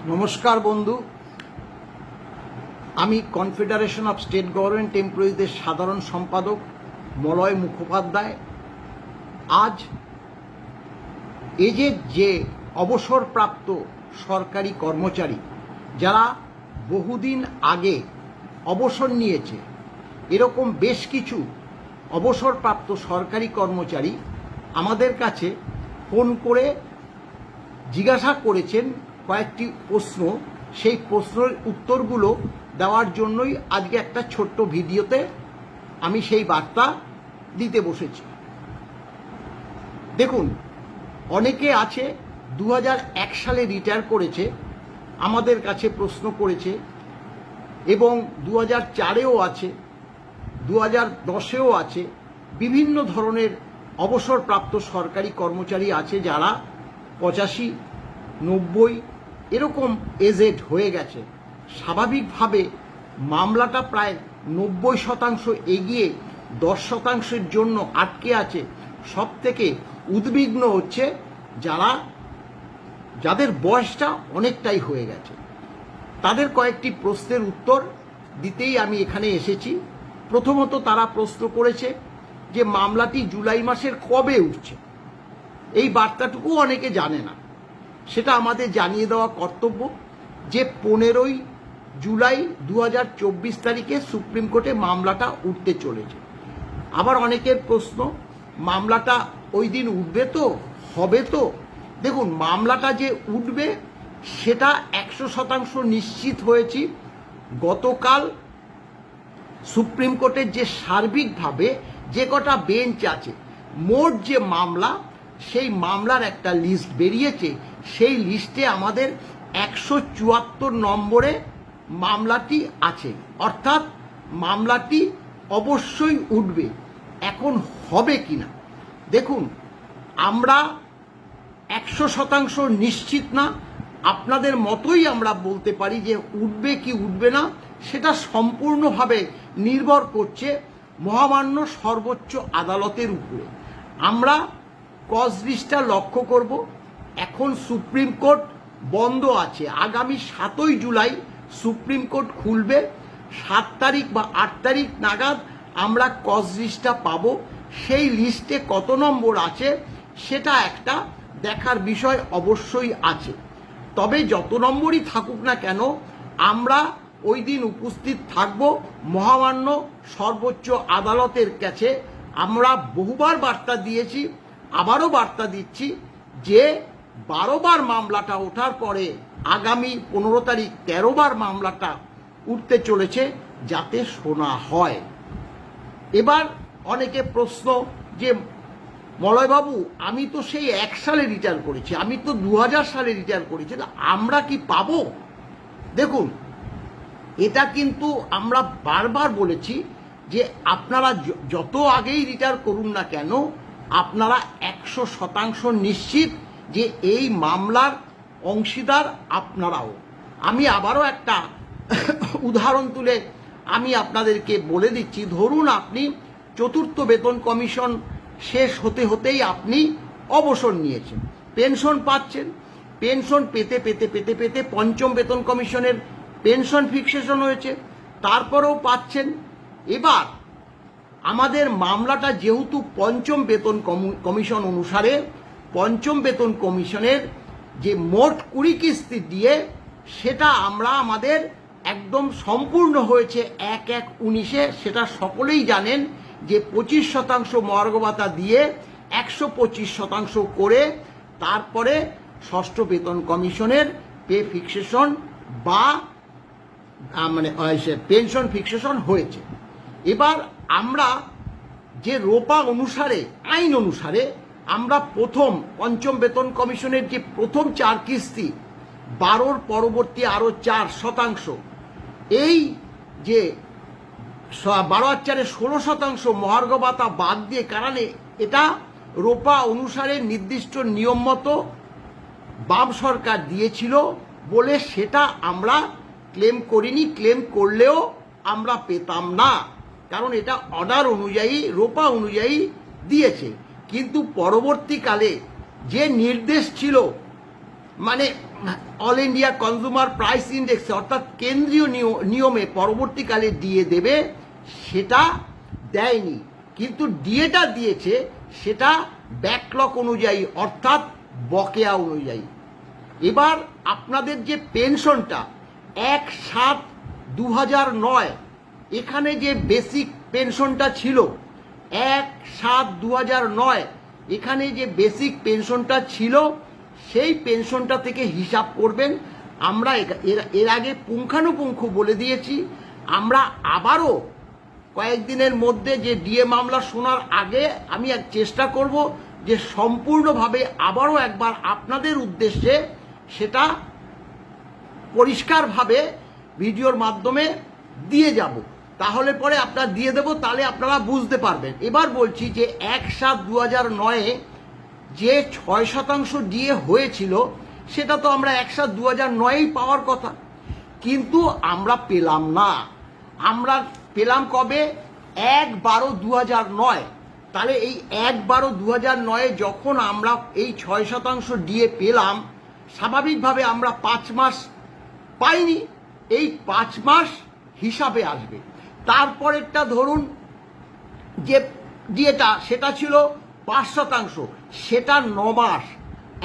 নমস্কার বন্ধু, আমি কনফেডারেশন অফ স্টেট গভর্নমেন্ট এমপ্লয়িজের সাধারণ সম্পাদক মলয় মুখোপাধ্যায়। আজ এজের যে অবসরপ্রাপ্ত সরকারি কর্মচারী যারা বহুদিন আগে অবসর নিয়েছে, এরকম বেশ কিছু অবসরপ্রাপ্ত সরকারি কর্মচারী আমাদের কাছে ফোন করে জিজ্ঞাসা করেছেন কয়েকটি প্রশ্ন। সেই প্রশ্নের উত্তরগুলো দেওয়ার জন্যই আজকে একটা ছোট্ট ভিডিওতে আমি সেই বার্তা দিতে বসেছি। দেখুন, অনেকে আছে 2001 সালে রিটায়ার করেছে, আমাদের কাছে প্রশ্ন করেছে, এবং 2004-এও আছে, 2010-এও আছে। বিভিন্ন ধরনের অবসরপ্রাপ্ত সরকারি কর্মচারী আছে যারা 85, 90 এরকম এজেড হয়ে গেছে। স্বাভাবিকভাবে মামলাটা প্রায় 90% এগিয়ে 10%-এর জন্য আটকে আছে। সব থেকে উদ্বিগ্ন হচ্ছে যাদের বয়সটা অনেকটাই হয়ে গেছে। তাদের কয়েকটি প্রশ্নের উত্তর দিতেই আমি এখানে এসেছি। প্রথমত তারা প্রশ্ন করেছে যে মামলাটি জুলাই মাসের কবে উঠছে। এই বার্তাটুকু অনেকে জানে না, সেটা আমাদের জানিয়ে দেওয়া কর্তব্য যে 15ই জুলাই 2024 তারিখে সুপ্রিম কোর্টে মামলাটা উঠতে চলেছে। আবার অনেকের প্রশ্ন, মামলাটা ওই দিন উঠবে তো, হবে তো? দেখুন, মামলাটা যে উঠবে সেটা 100% নিশ্চিত হয়েছি। গতকাল সুপ্রিম কোর্টের যে সার্বিকভাবে যে কটা বেঞ্চ আছে, মোট যে মামলা, সেই মামলার একটা লিস্ট বেরিয়েছে। সেই লিস্টে আমাদের 174 নম্বরে মামলাটি আছে, অর্থাৎ মামলাটি অবশ্যই উঠবে। এখন হবে কিনা, দেখুন, আমরা 100% নিশ্চিত না। আপনাদের মতোই আমরা বলতে পারি যে উঠবে কি উঠবে না, সেটা সম্পূর্ণভাবে নির্ভর করছে মহামান্য সর্বোচ্চ আদালতের উপরে। আমরা কজ লিস্টটা লক্ষ্য করব। এখন সুপ্রিম কোর্ট বন্ধ আছে। আগামী 7ই জুলাই সুপ্রিম কোর্ট খুলবে। 7 তারিখ বা 8 তারিখ নাগাদ আমরা কজ লিস্টটা পাবো। সেই লিস্টে কত নম্বর আছে সেটা একটা দেখার বিষয় অবশ্যই আছে। তবে যত নম্বরই থাকুক না কেন, আমরা ওই দিন উপস্থিত থাকব মহামান্য সর্বোচ্চ আদালতের কাছে। আমরা বহুবার বার্তা দিয়েছি, আবারও বার্তা দিচ্ছি যে 12 বার মামলাটা ওঠার পরে আগামী 15 তারিখ 13 বার মামলাটা উঠতে চলেছে, যাতে শোনা হয়। এবার অনেকে প্রশ্ন যে মলয়বাবু, আমি তো সেই 1 সালে রিটায়ার করেছি, আমি তো 2000 সালে রিটায়ার করেছি, আমরা কি পাবো? দেখুন, এটা কিন্তু আমরা বারবার বলেছি যে আপনারা যত আগেই রিটায়ার করুন না কেন, আপনারা 100% নিশ্চিত যে এই মামলার অংশীদার আপনারাও। আমি আবারও একটা উদাহরণ তুলে আমি আপনাদেরকে বলে দিচ্ছি। ধরুন আপনি 4র্থ বেতন কমিশন শেষ হতে হতেই আপনি অবসর নিয়েছেন, পেনশন পাচ্ছেন। পেনশন পেতে পেতে পেতে পেতে 5ম বেতন কমিশনের পেনশন ফিক্সেশন হয়েছে, তারপরেও পাচ্ছেন। এবার আমাদের মামলাটা যেহেতু 5ম বেতন কমিশন অনুসারে, 5ম বেতন কমিশনের যে মোট 20 কিস্তি দিয়ে, সেটা আমাদের একদম সম্পূর্ণ হয়েছে 1/1/19-এ। সেটা সকলেই জানেন যে 25% মহার্ঘ ভাতা দিয়ে 125% করে তারপরে 6ষ্ঠ বেতন কমিশনের পে ফিক্সেশন বা পেনশন ফিক্সেশন হয়েছে। এবার আমরা যে রোপা অনুসারে, আইন অনুসারে, আমরা 5ম বেতন কমিশনের যে প্রথম 4 কিস্তি 12-র পরবর্তী আরো 4%, এই যে 12 আর 4-এ 16% মহার্ঘ ভাতা বাদ দিয়ে, কারণ এটা রোপা অনুসারে নির্দিষ্ট নিয়ম মতো বাম সরকার দিয়েছিল বলে সেটা আমরা ক্লেম করিনি। ক্লেম করলেও আমরা পেতাম না, কারণ এটা অর্ডার অনুযায়ী, রোপা অনুযায়ী দিয়েছে। কিন্তু পরবর্তীকালে যে নির্দেশ ছিল মানে অল ইন্ডিয়া কনজিউমার প্রাইস ইন্ডেক্সে অর্থাৎ কেন্দ্রীয় নিয়মে পরবর্তীকালে দিয়ে দেবে, সেটা দেয়নি। কিন্তু ডিএটা দিয়েছে সেটা ব্যাকলগ অনুযায়ী অর্থাৎ বকেয়া অনুযায়ী। এবার আপনাদের যে পেনশনটা 1/7/2009 এখানে যে বেসিক পেনশনটা ছিল 1/7/2009 এখানে যে বেসিক পেনশনটা ছিল সেই পেনশনটা থেকে হিসাব করবেন। আমরা এর আগে পুঙ্খানুপুঙ্খ বলে দিয়েছি। আমরা আবারও কয়েকদিনের মধ্যে যে ডিএ মামলা শোনার আগে আমি চেষ্টা করব যে সম্পূর্ণভাবে আবারও একবার আপনাদের উদ্দেশ্যে সেটা পরিষ্কারভাবে ভিডিওর মাধ্যমে দিয়ে যাব। তাহলে পরে আপনারা দিয়ে দেব, তাহলে আপনারা বুঝতে পারবেন। এবার বলছি যে 1/7/2009 যে 6% ডিএ হয়েছিল সেটা তো আমরা 1/7/2009 পাওয়ার কথা, কিন্তু আমরা পেলাম না। আমরা পেলাম কবে? 1/12/2009। তাহলে এই 1/12/2009 যখন আমরা এই 6% ডিএ পেলাম, স্বাভাবিকভাবে আমরা 5 মাস পাইনি। এই 5 মাস হিসাবে আসবে। তারপরেরটা ধরুন যে ডিএটা সেটা ছিল 5%, সেটা 9 মাস।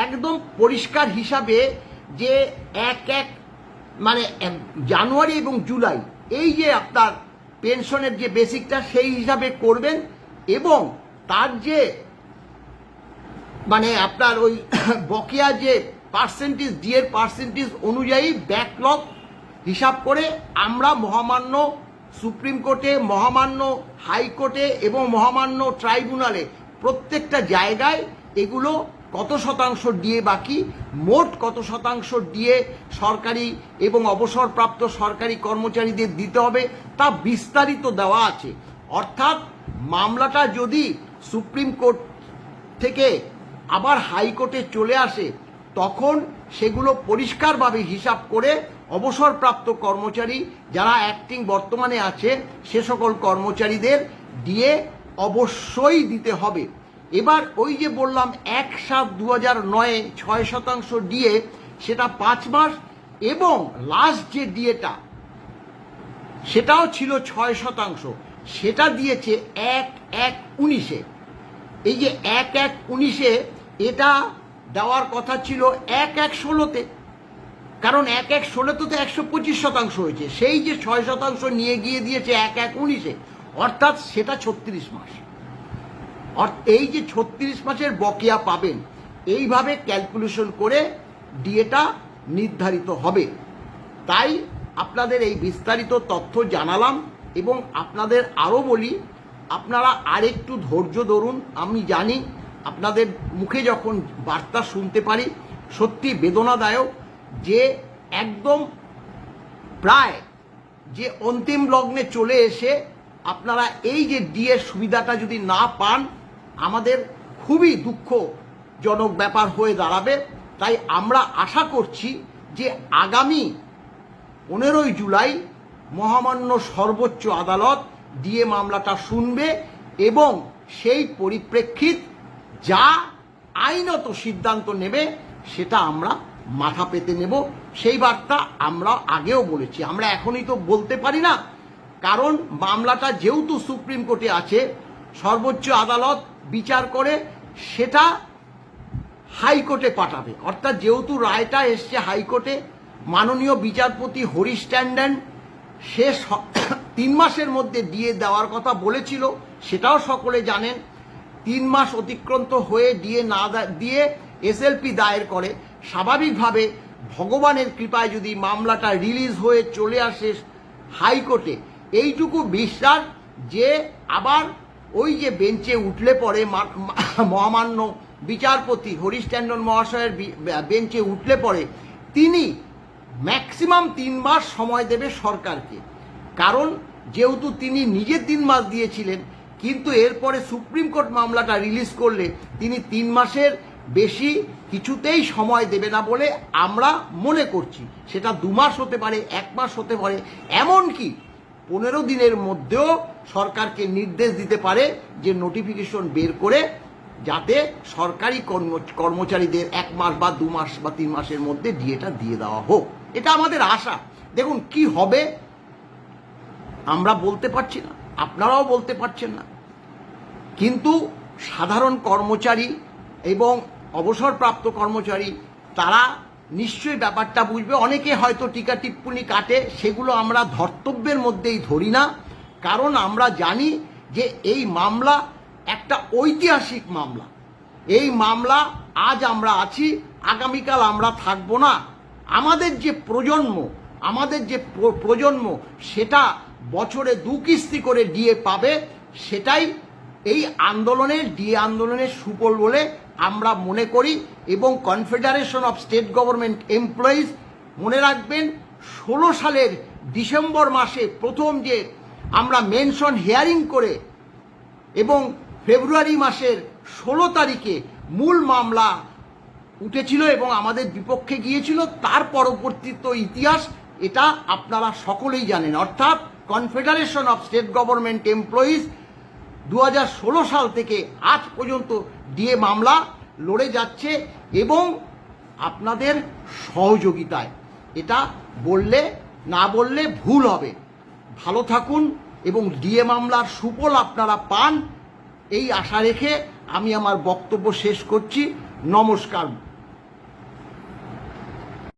একদম পরিষ্কার হিসাবে যে মানে জানুয়ারি এবং জুলাই এই যে আপনার পেনশনের যে বেসিকটা সেই হিসাবে করবেন, এবং তার যে মানে আপনার ওই বকেয়া যে পার্সেন্টেজ ডিএর পার্সেন্টেজ অনুযায়ী ব্যাকলগ হিসাব করে আমরা মহামান্য সুপ্রিম কোর্টে, মহামান্য হাইকোর্টে এবং মহামান্য ট্রাইব্যুনালে প্রত্যেকটা জায়গায় এগুলো কত শতাংশ ডিএ বাকি, মোট কত শতাংশ ডিএ সরকারি এবং অবসরপ্রাপ্ত সরকারি কর্মচারীদের দিতে হবে তা বিস্তারিত দেওয়া আছে। অর্থাৎ মামলাটা যদি সুপ্রিম কোর্ট থেকে আবার হাইকোর্টে চলে আসে তখন সেগুলো পরিষ্কারভাবে হিসাব করে অবসরপ্রাপ্ত কর্মচারী যারা অ্যাক্টিং বর্তমানে আছে সে সকল কর্মচারীদের ডিএ অবশ্যই দিতে হবে। এবার ওই যে বললাম 1/7/2009 6% ডিএ সেটা 5 মাস, এবং লাস্ট যে ডিএটা সেটাও ছিল 6%, সেটা দিয়েছে 1/1/19। এই যে 1/1/19 এটা দেওয়ার কথা ছিল 1/1/16-তে, কারণ 1/1/16 তো 125% হয়েছে। সেই যে 6% নিয়ে গিয়ে দিয়েছে 1/1/19-এ, অর্থাৎ সেটা 36 মাস। এই যে 36 মাসের বকেয়া পাবেন, এইভাবে ক্যালকুলেশন করে ডিএটা নির্ধারিত হবে। তাই আপনাদের এই বিস্তারিত তথ্য জানালাম, এবং আপনাদের আরও বলি আপনারা আরেকটু ধৈর্য ধরুন। আমি জানি আপনাদের মুখে যখন বার্তা শুনতে পারি সত্যি বেদনাদায়ক, যে একদম প্রায় যে অন্তিম লগ্নে চলে এসে আপনারা এই যে ডিএর সুবিধাটা যদি না পান আমাদের খুবই দুঃখজনক ব্যাপার হয়ে দাঁড়াবে। তাই আমরা আশা করছি যে আগামী 15ই জুলাই মহামান্য সর্বোচ্চ আদালত ডিএ মামলাটা শুনবে, এবং সেই পরিপ্রেক্ষিত যা আইনত সিদ্ধান্ত নেবে সেটা আমরা মাথা পেতে নেব। সেই বার্তা আমরা আগেও বলেছি, আমরা এখনই তো বলতে পারি না, কারণ মামলাটা যেহেতু সুপ্রিম কোর্টে আছে, সর্বোচ্চ আদালত বিচার করে সেটা হাইকোর্টে পাঠাবে। অর্থাৎ যেহেতু রায়টা এসছে হাইকোর্টে, মাননীয় বিচারপতি হরিশ ট্যান্ডন সে 3 মাসের মধ্যে ডিএ দেওয়ার কথা বলেছিল, সেটাও সকলে জানেন। 3 মাস অতিক্রান্ত হয়ে ডিএ না দিয়ে এসএলপি দায়ের করে। স্বাভাবিকভাবে ভগবানের কৃপায় যদি মামলাটা রিলিজ হয়ে চলে আসে হাইকোর্টে, এইটুকু বিশ্বাস যে আবার ওই যে বেঞ্চে উঠলে পরে মহামান্য বিচারপতি হরিশ ট্যান্ডন মহাশয়ের বেঞ্চে উঠলে পরে তিনি ম্যাক্সিমাম 3 মাস সময় দেবে সরকারকে। কারণ যেহেতু তিনি নিজে 3 মাস দিয়েছিলেন, কিন্তু এরপরে সুপ্রিম কোর্ট মামলাটা রিলিজ করলে তিনি 3 মাসের বেশি কিছুতেই সময় দেবে না বলে আমরা মনে করছি। সেটা 2 মাস হতে পারে, 1 মাস হতে পারে, এমনকি 15 দিনের মধ্যেও সরকারকে নির্দেশ দিতে পারে যে নোটিফিকেশন বের করে যাতে সরকারি কর্মচারীদের 1 মাস বা 2 মাস বা 3 মাসের মধ্যে ডিএটা দিয়ে দেওয়া হোক। এটা আমাদের আশা। দেখুন কি হবে আমরা বলতে পারছি না, আপনারাও বলতে পারছেন না, কিন্তু সাধারণ কর্মচারী এবং অবসরপ্রাপ্ত কর্মচারী তারা নিশ্চয়ই ব্যাপারটা বুঝবে। অনেকে হয়তো টিকা টিপ্পনি কাটে, সেগুলো আমরা ধর্তব্যের মধ্যেই ধরি না, কারণ আমরা জানি যে এই মামলা একটা ঐতিহাসিক মামলা। এই মামলা আজ আমরা আছি, আগামীকাল আমরা থাকবো না। আমাদের যে প্রজন্ম সেটা বছরে 2 কিস্তি করে ডিএ পাবে, সেটাই এই ডিএ আন্দোলনের সুফল বলে আমরা মনে করি। এবং confederation of state government employees মনে রাখবেন 16 সালের ডিসেম্বর মাসে প্রথম যে আমরা মেনশন হিয়ারিং করে এবং ফেব্রুয়ারি মাসের 16 তারিখে মূল মামলা উঠেছিল এবং আমাদের বিপক্ষে গিয়েছিল, তার পরবর্তী তো ইতিহাস এটা আপনারা সকলেই জানেন। অর্থাৎ confederation of state government employees 2016 সাল থেকে আজ পর্যন্ত ডিএ মামলা লড়ে যাচ্ছে এবং আপনাদের সহযোগিতায়। এটা না বললে ভুল হবে। ভালো থাকুন এবং ডিএ মামলার সুফল আপনারা পান, এই আশা রেখে আমি আমার বক্তব্য শেষ করছি। নমস্কার।